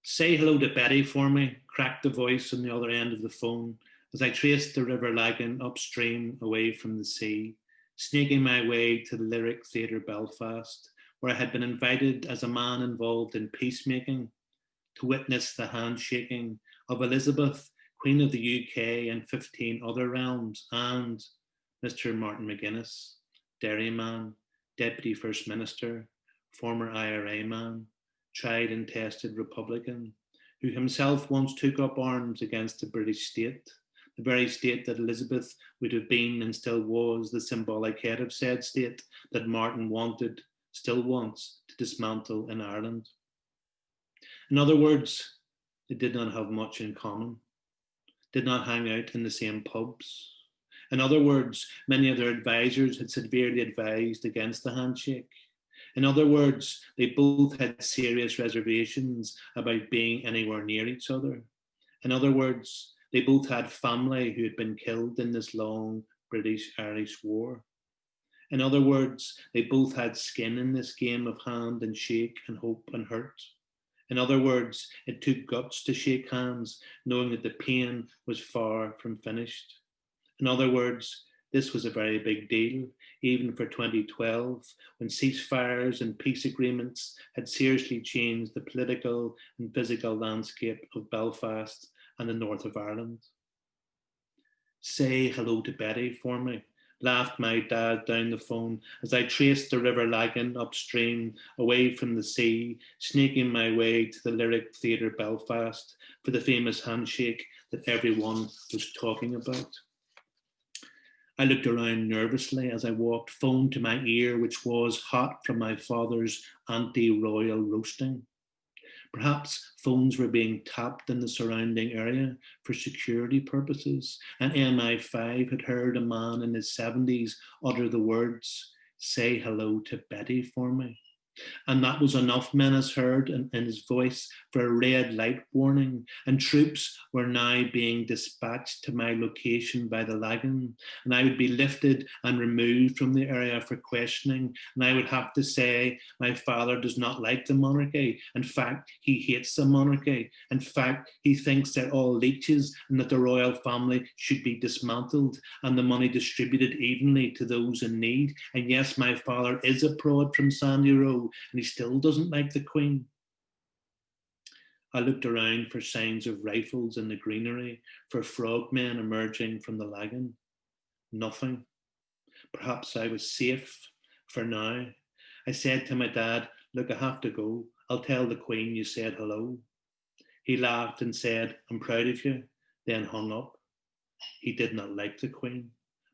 Say hello to Betty for me, cracked the voice on the other end of the phone as I traced the river lagan upstream away from the sea, snaking my way to the Lyric Theatre Belfast, where I had been invited as a man involved in peacemaking to witness the handshaking of Elizabeth, Queen of the UK, and 15 other realms, and Mr. Martin McGuinness, dairyman, Deputy First Minister, former IRA man, tried and tested Republican, who himself once took up arms against the British state, the very state that Elizabeth would have been and still was the symbolic head of said state that Martin wanted, still wants, to dismantle in Ireland. In other words, they did not have much in common, did not hang out in the same pubs. In other words, many of their advisors had severely advised against the handshake. In other words, they both had serious reservations about being anywhere near each other. In other words, they both had family who had been killed in this long British-Irish war. In other words, they both had skin in this game of hand and shake and hope and hurt. In other words, it took guts to shake hands, knowing that the pain was far from finished. In other words, this was a very big deal, even for 2012, when ceasefires and peace agreements had seriously changed the political and physical landscape of Belfast and the north of Ireland. Say hello to Betty for me, laughed my dad down the phone as I traced the river lagan upstream away from the sea, snaking my way to the Lyric Theatre Belfast for the famous handshake that everyone was talking about. I looked around nervously as I walked, phone to my ear, which was hot from my father's AntiRoyal roasting. Perhaps phones were being tapped in the surrounding area for security purposes, and MI5 had heard a man in his 70s utter the words, "Say hello to Betty for me." And that was enough, Menace heard in his voice, for a red light warning, and troops were now being dispatched to my location by the lagan, and I would be lifted and removed from the area for questioning, and I would have to say, my father does not like the monarchy. In fact, he hates the monarchy. In fact, he thinks they're all leeches and that the royal family should be dismantled and the money distributed evenly to those in need. And yes, my father is a prod from Sandy Row, and he still doesn't like the Queen. I looked around for signs of rifles in the greenery, for frogmen emerging from the lagan. Nothing. Perhaps I was safe for now. I said to my dad, "Look, I have to go. I'll tell the Queen you said hello." He laughed and said, "I'm proud of you," then hung up. He did not like the Queen,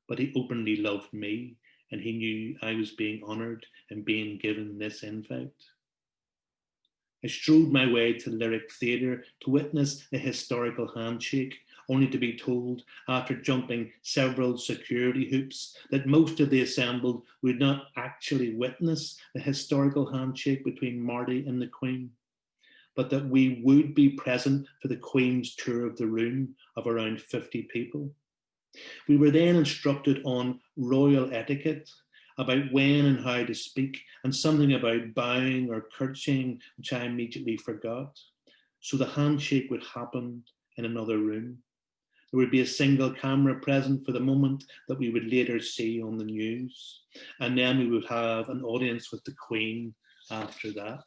but he openly loved me, and he knew I was being honoured and being given this invite. I strode my way to the Lyric Theatre to witness the historical handshake, only to be told, after jumping several security hoops, that most of the assembled would not actually witness the historical handshake between Marty and the Queen, but that we would be present for the Queen's tour of the room of around 50 people. We were then instructed on royal etiquette, about when and how to speak, and something about bowing or curtsying, which I immediately forgot. So the handshake would happen in another room. There would be a single camera present for the moment that we would later see on the news, and then we would have an audience with the Queen after that.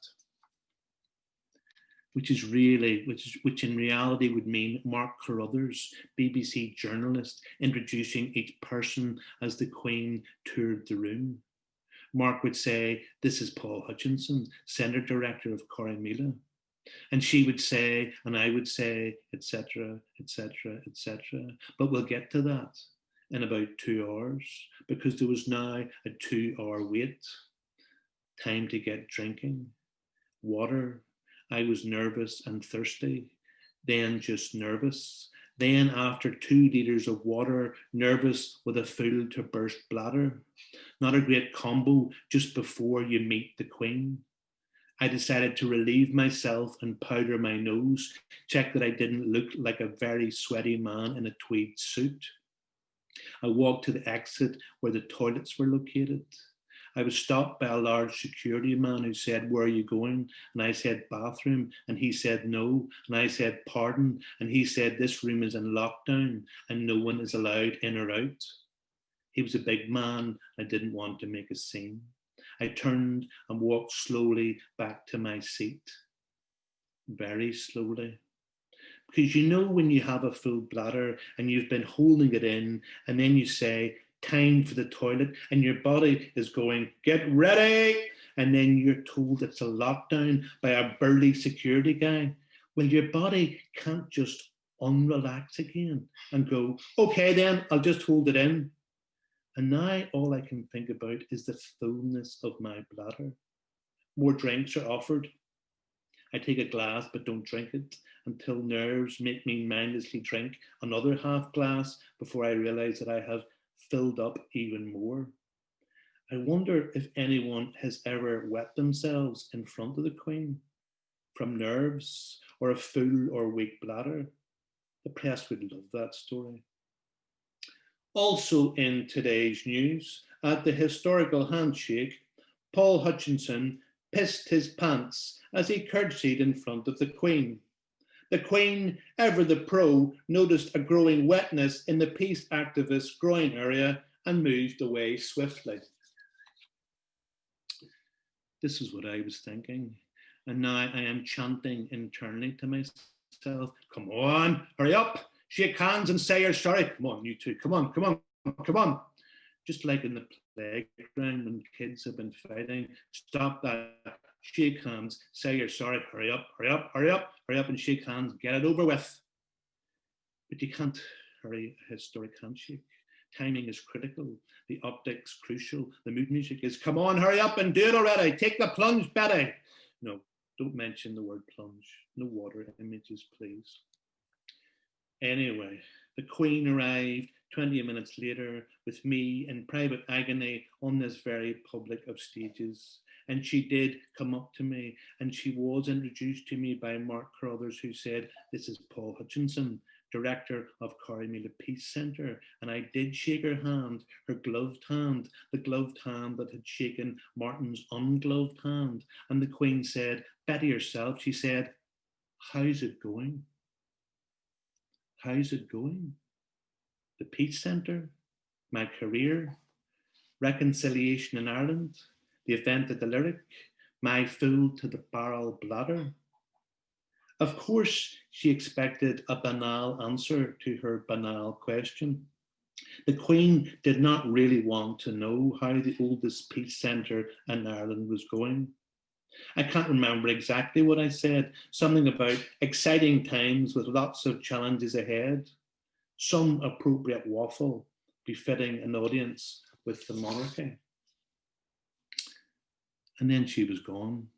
Which in reality would mean Mark Carruthers, BBC journalist, introducing each person as the Queen toured the room. Mark would say, "This is Paul Hutchinson, Centre Director of Corrymeela." And she would say, and I would say, etc., etc., etc. But we'll get to that in about 2 hours, because there was now a 2-hour wait. Time to get drinking. Water. I was nervous and thirsty, then just nervous. Then, after 2 litres of water, nervous with a full to burst bladder. Not a great combo just before you meet the Queen. I decided to relieve myself and powder my nose, check that I didn't look like a very sweaty man in a tweed suit. I walked to the exit where the toilets were located. I was stopped by a large security man who said, "Where are you going?" And I said, "Bathroom." And he said, "No." And I said, "Pardon." And he said, "This room is in lockdown and no one is allowed in or out." He was a big man. I didn't want to make a scene. I turned and walked slowly back to my seat, very slowly. Because you know when you have a full bladder and you've been holding it in, and then you say, "Time for the toilet," and your body is going, "Get ready." And then you're told it's a lockdown by a burly security guy. Well, your body can't just unrelax again and go, "Okay, then I'll just hold it in." And now all I can think about is the fullness of my bladder. More drinks are offered. I take a glass but don't drink it until nerves make me mindlessly drink another half glass before I realise that I have filled up even more. I wonder if anyone has ever wet themselves in front of the Queen from nerves or a full or weak bladder. The press would love that story. Also in today's news, at the historical handshake, Paul Hutchinson pissed his pants as he curtsied in front of the Queen. The Queen, ever the pro, noticed a growing wetness in the peace activist's groin area and moved away swiftly. This is what I was thinking. And now I am chanting internally to myself, "Come on, hurry up, shake hands and say you're sorry. Come on, you two, come on, come on, come on." Just like in the playground when kids have been fighting, stop that, shake hands, say you're sorry, hurry up, hurry up, hurry up, hurry up and shake hands, get it over with. But you can't hurry a historic handshake. Timing is critical. The optics crucial. The mood music is, "Come on, hurry up and do it already. Take the plunge, Betty." No, don't mention the word plunge. No water images, please. Anyway, the Queen arrived 20 minutes later with me in private agony on this very public of stages. And she did come up to me, and she was introduced to me by Mark Carruthers, who said, "This is Paul Hutchinson, director of Corrymeela Peace Centre." And I did shake her hand, her gloved hand, the gloved hand that had shaken Martin's ungloved hand. And the Queen said, "Betty herself," she said, "How's it going? How's it going? The Peace Centre, my career, reconciliation in Ireland, the event at the Lyric, my full to the barrel bladder." Of course, she expected a banal answer to her banal question. The Queen did not really want to know how the oldest peace centre in Ireland was going. I can't remember exactly what I said, something about exciting times with lots of challenges ahead, some appropriate waffle befitting an audience with the monarchy. And then she was gone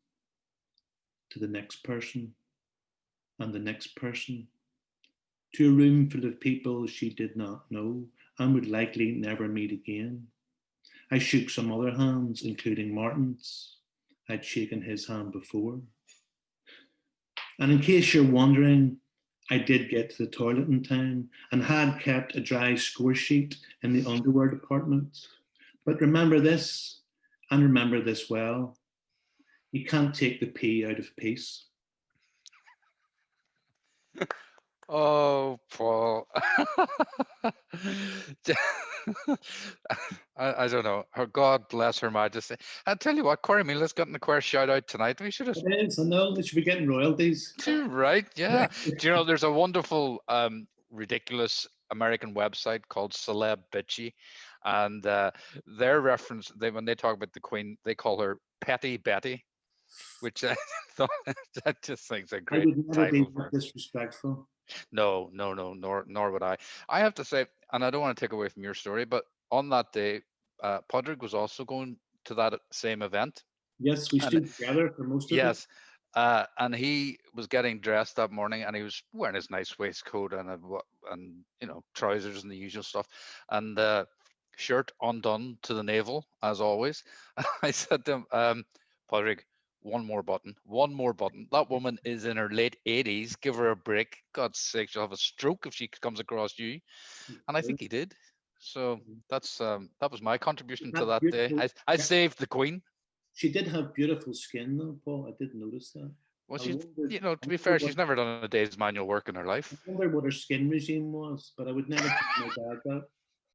to the next person and the next person, to a room full of people she did not know and would likely never meet again. I shook some other hands, including Martin's. I'd shaken his hand before. And in case you're wondering, I did get to the toilet in time and had kept a dry score sheet in the underwear department. But remember this, and remember this well: you can't take the pee out of peace. Oh, Paul. I don't know. Her God bless Her Majesty. I tell you what, Corey Meala's gotten a queer shout out tonight. We should have. It is, I know, they should be getting royalties. Right, yeah. Do you know there's a wonderful, ridiculous American website called Celeb Bitchy, and their reference, when they talk about the Queen, they call her Petty Betty, which I thought I just think is a I great would never be title that for. disrespectful. No, no, no, nor would I. I have to say, and I don't want to take away from your story, but on that day, Podrick was also going to that same event, Yes, we and stood together for most of it. yes, and he was getting dressed that morning, and he was wearing his nice waistcoat and and trousers and the usual stuff, and shirt undone to the navel as always. I said to him, Podrick, one more button. That woman is in her late 80s. Give her a break. God's sake, she'll have a stroke if she comes across you. And I think he did. So that's that was my contribution to That that day. beautiful, I yeah. saved the Queen. She did have beautiful skin, though, Paul. I did notice that. Well, I she's, wondered, to be fair, she's never done a day's manual work in her life. I wondered what her skin regime was, but I would never tell my dad that.